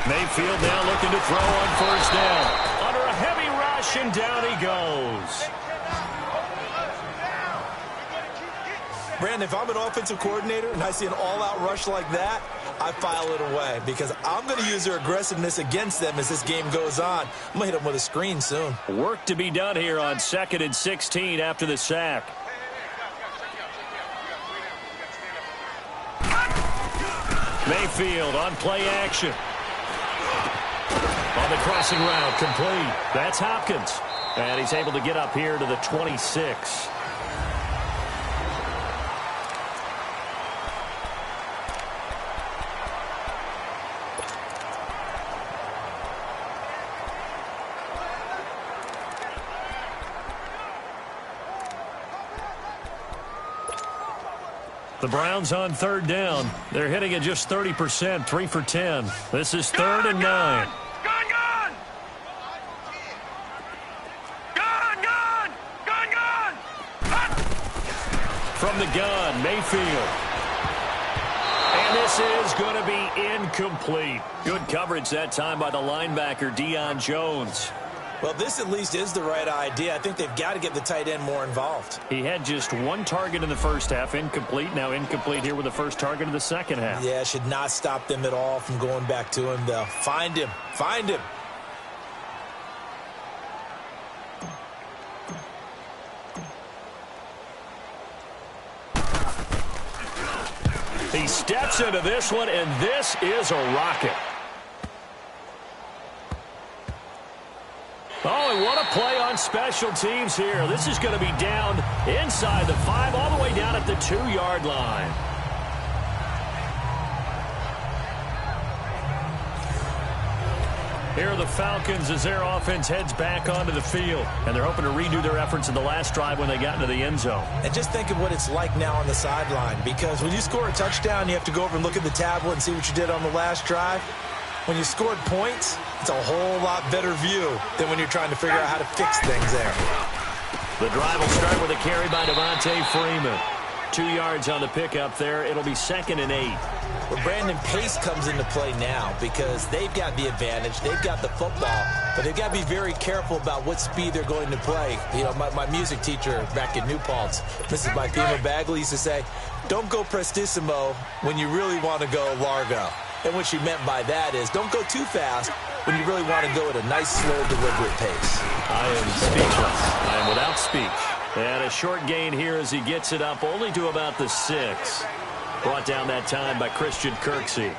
Mayfield now looking to throw on 1st down. Under a heavy rush, and down he goes. Brandon, if I'm an offensive coordinator and I see an all-out rush like that, I file it away because I'm going to use their aggressiveness against them as this game goes on. I'm going to hit them with a screen soon. Work to be done here on 2nd and 16 after the sack. Mayfield on play action. On the crossing route, complete. That's Hopkins. And he's able to get up here to the 26. The Browns on 3rd down. They're hitting at just 30%, 3 for 10. This is 3rd and 9. From the gun, Mayfield. And this is going to be incomplete. Good coverage that time by the linebacker, Deion Jones. Well, this at least is the right idea. I think they've got to get the tight end more involved. He had just 1 target in the first half, incomplete. Now incomplete here with the first target of the second half. Yeah, should not stop them at all from going back to him, though. Find him. Find him. He steps into this one, and this is a rocket. Oh, and what a play on special teams here. This is going to be down inside the 5, all the way down at the 2-yard line. Here are the Falcons as their offense heads back onto the field. And they're hoping to redo their efforts in the last drive when they got into the end zone. And just think of what it's like now on the sideline. Because when you score a touchdown, you have to go over and look at the tablet and see what you did on the last drive. When you scored points, it's a whole lot better view than when you're trying to figure out how to fix things there. The drive will start with a carry by Devontae Freeman. 2 yards on the pickup there. It'll be 2nd and 8. Well, Brandon, pace comes into play now because they've got the advantage. They've got the football, but they've got to be very careful about what speed they're going to play. You know, my music teacher back in New Paltz, Mrs. Bipema Bagley, used to say, don't go prestissimo when you really want to go largo. And what she meant by that is don't go too fast when you really want to go at a nice, slow, deliberate pace. I am speechless. I am without speech. And a short gain here as he gets it up only to about the 6. Brought down that time by Christian Kirksey.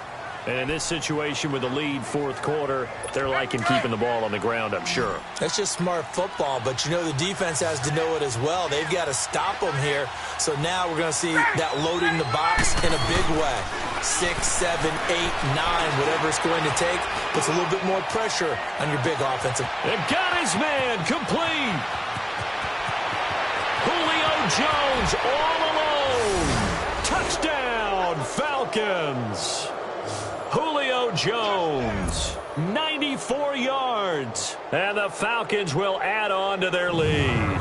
And in this situation with the lead 4th quarter, they're liking keeping the ball on the ground, I'm sure. That's just smart football, but you know the defense has to know it as well. They've got to stop them here. So now we're going to see that loading the box in a big way. 6, 7, 8, 9, whatever it's going to take, puts a little bit more pressure on your big offensive. And got his man complete. Julio Jones all alone. Touchdown, Falcons. Julio Jones, 94 yards. And the Falcons will add on to their lead.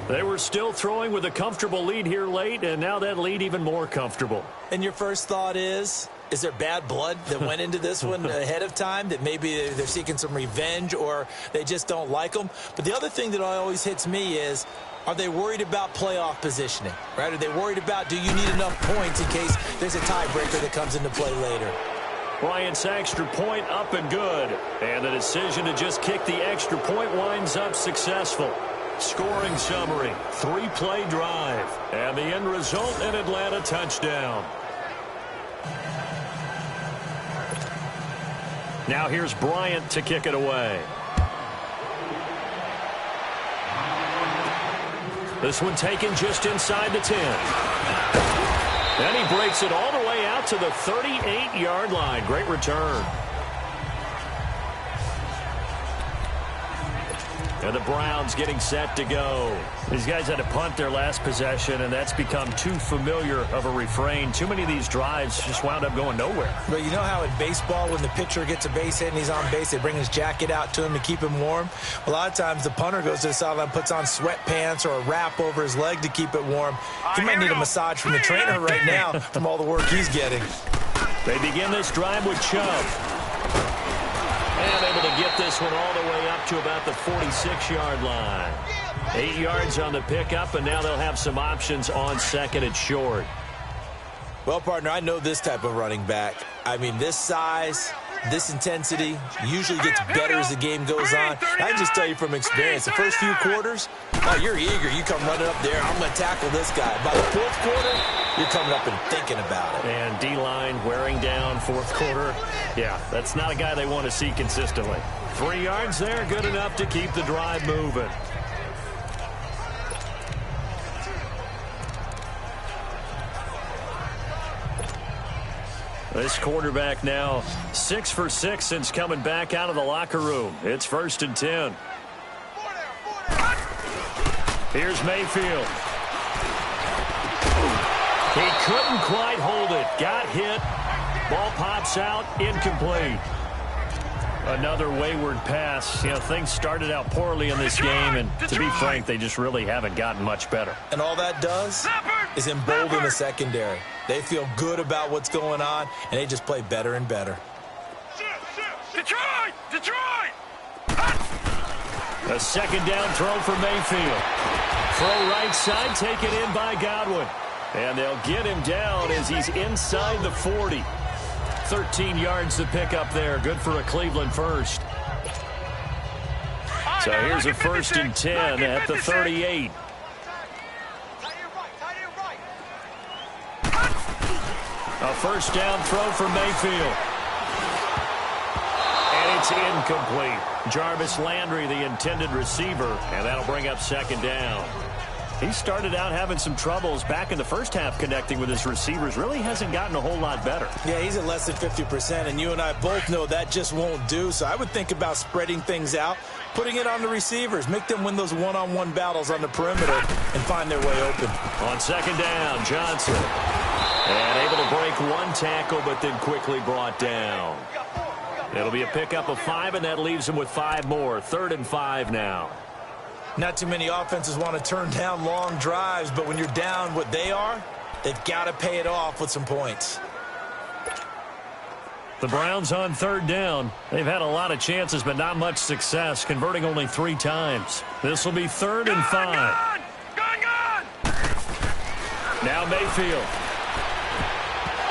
They were still throwing with a comfortable lead here late, and now that lead even more comfortable. And your first thought is there bad blood that went into this one ahead of time, that maybe they're seeking some revenge or they just don't like them? But the other thing that always hits me is, are they worried about playoff positioning, right? Are they worried about, do you need enough points in case there's a tiebreaker that comes into play later? Bryant's extra point up and good. And the decision to just kick the extra point winds up successful. Scoring summary, 3-play drive. And the end result, an Atlanta touchdown. Now here's Bryant to kick it away. This one taken just inside the 10. And he breaks it all the way out to the 38-yard line. Great return. And the Browns getting set to go. These guys had to punt their last possession, and that's become too familiar of a refrain. Too many of these drives just wound up going nowhere. But you know how in baseball, when the pitcher gets a base hit and he's on base, they bring his jacket out to him to keep him warm? A lot of times the punter goes to the sideline, puts on sweatpants or a wrap over his leg to keep it warm. He might need a massage from the trainer right now from all the work he's getting. They begin this drive with Chubb. And able to get this one all the way up to about the 46-yard line. 8 yards on the pickup, and now they'll have some options on second and short. Well, partner, I know this type of running back. I mean, this size, this intensity usually gets better as the game goes on. I can just tell you from experience, the first few quarters, oh, you're eager. You come running up there, I'm going to tackle this guy. By the fourth quarter, you're coming up and thinking about it. And D-line wearing down fourth quarter. Yeah, that's not a guy they want to see consistently. 3 yards there, good enough to keep the drive moving. This quarterback now 6 for 6 since coming back out of the locker room. It's 1st and 10. Here's Mayfield. He couldn't quite hold it. Got hit. Ball pops out. Incomplete. Another wayward pass. You know, things started out poorly in this game, and to be frank, they just really haven't gotten much better. And all that does is embolden the secondary. They feel good about what's going on, and they just play better and better. Detroit! Detroit! A second down throw for Mayfield. Throw right side, taken in by Godwin. And they'll get him down as he's inside the 40. 13 yards to pick up there. Good for a Cleveland first. So here's a 1st and 10 at the 38. A first down throw for Mayfield. And it's incomplete. Jarvis Landry, the intended receiver, and that'll bring up second down. He started out having some troubles back in the first half connecting with his receivers. Really hasn't gotten a whole lot better. Yeah, he's at less than 50%, and you and I both know that just won't do. So I would think about spreading things out, putting it on the receivers, make them win those one-on-one battles on the perimeter and find their way open. On second down, Johnson. And able to break one tackle, but then quickly brought down. It'll be a pickup of 5, and that leaves him with 5 more. 3rd and 5 now. Not too many offenses want to turn down long drives, but when you're down what they are, they've got to pay it off with some points. The Browns on 3rd down. They've had a lot of chances, but not much success, converting only 3 times. This will be 3rd and 5. Now Mayfield.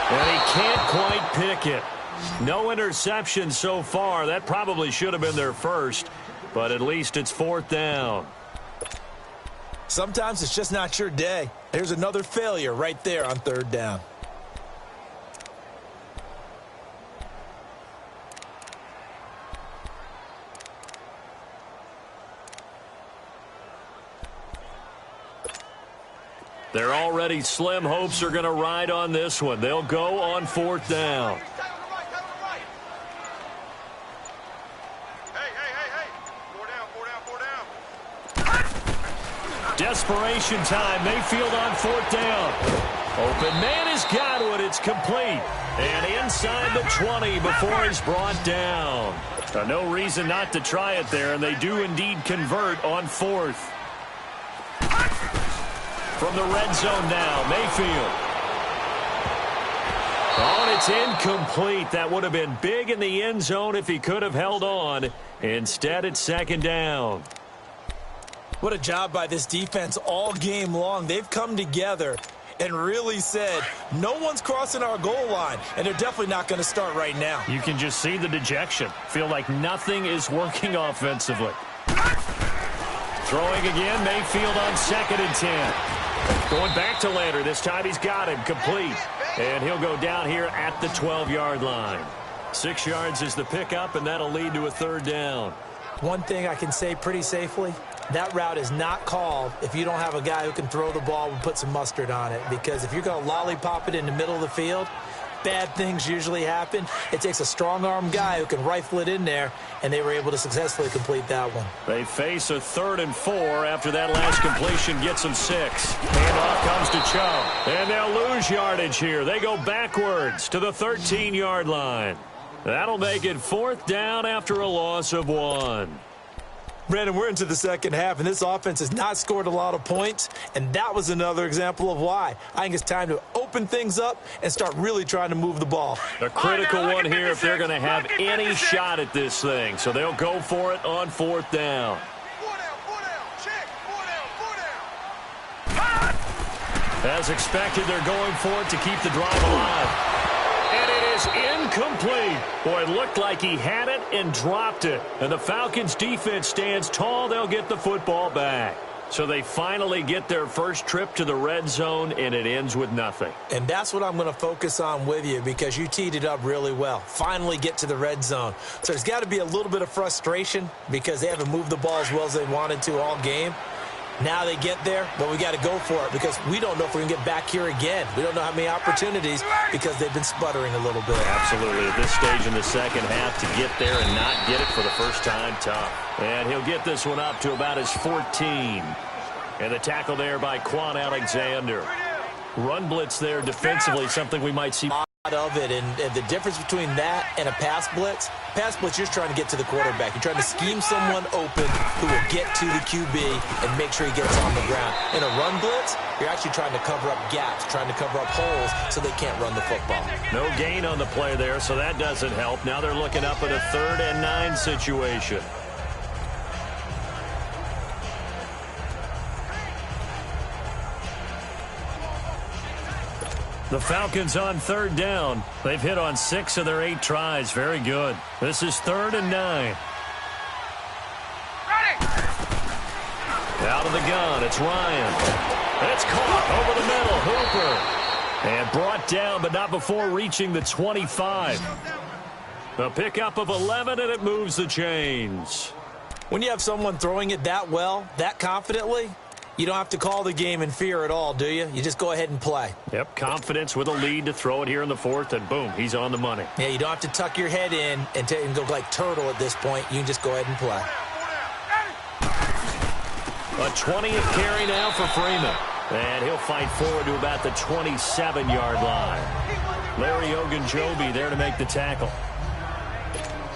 And he can't quite pick it. No interception so far. That probably should have been their first, but at least it's 4th down. Sometimes it's just not your day. There's another failure right there on 3rd down. Their already slim hopes are going to ride on this one. They'll go on 4th down. Desperation time. Mayfield on 4th down. Open man is Godwin. It's complete. And inside the 20 before he's brought down. No reason not to try it there, and they do indeed convert on 4th. From the red zone now, Mayfield. Oh, and it's incomplete. That would have been big in the end zone if he could have held on. Instead, it's 2nd down. What a job by this defense all game long. They've come together and really said, no one's crossing our goal line, and they're definitely not going to start right now. You can just see the dejection. Feel like nothing is working offensively. Throwing again, Mayfield on 2nd and 10. Going back to Landry. This time he's got him complete. And he'll go down here at the 12-yard line. 6 yards is the pickup, and that'll lead to a 3rd down. One thing I can say pretty safely, that route is not called if you don't have a guy who can throw the ball and put some mustard on it. Because if you're going to lollipop it in the middle of the field, bad things usually happen. It takes a strong-arm guy who can rifle it in there, and they were able to successfully complete that one. They face a 3rd and 4 after that last completion gets them 6. Handoff comes to Chubb. And they'll lose yardage here. They go backwards to the 13-yard line. That'll make it 4th down after a loss of 1. Brandon, we're into the second half, and this offense has not scored a lot of points, and that was another example of why. I think it's time to open things up and start really trying to move the ball. The critical one here if they're going to have any shot at this thing, so they'll go for it on 4th down. As expected, they're going for it to keep the drive alive. And it is incomplete. Boy, it looked like he had it and dropped it. And the Falcons defense stands tall. They'll get the football back. So they finally get their first trip to the red zone, and it ends with nothing. And that's what I'm going to focus on with you, because you teed it up really well. Finally get to the red zone. So there's got to be a little bit of frustration because they haven't moved the ball as well as they wanted to all game. Now they get there, but we got to go for it because we don't know if we can get back here again. We don't know how many opportunities because they've been sputtering a little bit. Absolutely. At this stage in the second half, to get there and not get it for the first time, tough. And he'll get this one up to about his 14. And the tackle there by Quan Alexander. Run blitz there defensively, something we might see. Of it, and the difference between that and a pass blitz, you're just trying to get to the quarterback. You're trying to scheme someone open who will get to the QB and make sure he gets on the ground. In a run blitz, you're actually trying to cover up gaps, trying to cover up holes so they can't run the football. No gain on the play there, so that doesn't help. Now they're looking up at a 3rd and 9 situation. The Falcons on 3rd down. They've hit on 6 of their 8 tries. Very good. This is 3rd and 9. Ready. Out of the gun, it's Ryan. It's caught over the middle. Hooper. And brought down, but not before reaching the 25. A pickup of 11, and it moves the chains. When you have someone throwing it that well, that confidently, you don't have to call the game in fear at all, do you? You just go ahead and play. Yep, confidence with a lead to throw it here in the 4th, and boom, he's on the money. Yeah, you don't have to tuck your head in and go like turtle at this point. You can just go ahead and play. A 20th carry now for Freeman. And he'll fight forward to about the 27-yard line. Larry Ogunjobi there to make the tackle.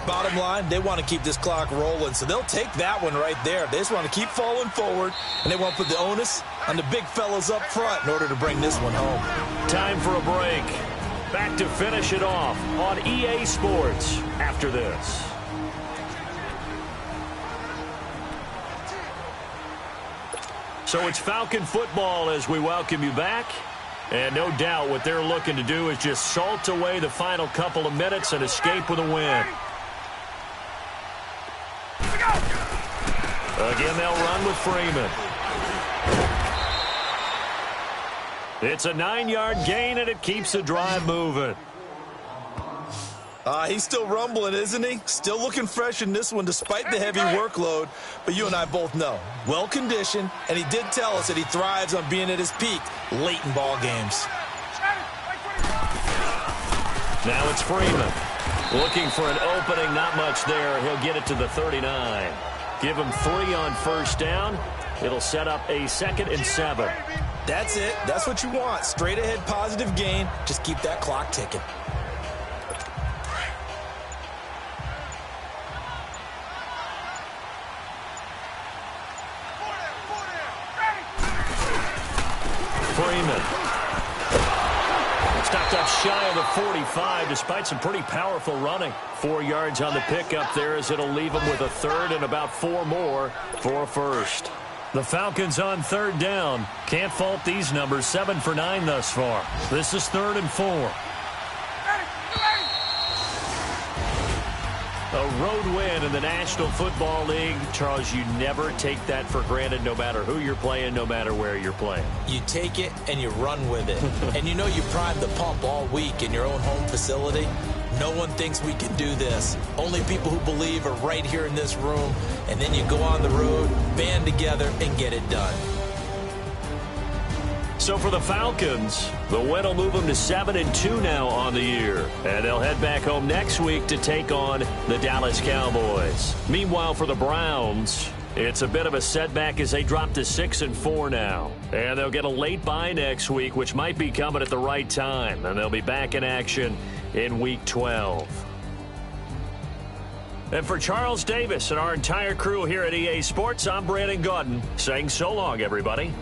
Bottom line, they want to keep this clock rolling, so they'll take that one right there. They just want to keep falling forward, and they want to put the onus on the big fellas up front in order to bring this one home. Time for a break. Back to finish it off on EA Sports after this. So it's Falcon football as we welcome you back. And no doubt what they're looking to do is just salt away the final couple of minutes and escape with a win. Again, they'll run with Freeman. It's a 9-yard gain, and it keeps the drive moving. He's still rumbling, isn't he? Still looking fresh in this one despite the heavy workload. But you and I both know, well-conditioned, and he did tell us that he thrives on being at his peak late in ball games. Now it's Freeman. Looking for an opening, not much there. He'll get it to the 39. Give him 3 on 1st down. It'll set up a 2nd and 7. That's it. That's what you want. Straight ahead positive gain. Just keep that clock ticking. Freeman. Stopped up shy of the 45 despite some pretty powerful running. 4 yards on the pickup there as it'll leave him with a 3rd and about 4 more for a 1st. The Falcons on 3rd down. Can't fault these numbers. 7 for 9 thus far. This is 3rd and 4. A road win in the National Football League. Charles, you never take that for granted no matter who you're playing, no matter where you're playing. You take it and you run with it. And you know you primed the pump all week in your own home facility. No one thinks we can do this. Only people who believe are right here in this room. And then you go on the road, band together, and get it done. So for the Falcons, the win will move them to 7-2 now on the year. And they'll head back home next week to take on the Dallas Cowboys. Meanwhile, for the Browns, it's a bit of a setback as they drop to 6-4 now. And they'll get a late bye next week, which might be coming at the right time. And they'll be back in action in Week 12. And for Charles Davis and our entire crew here at EA Sports, I'm Brandon Gaudin saying so long, everybody.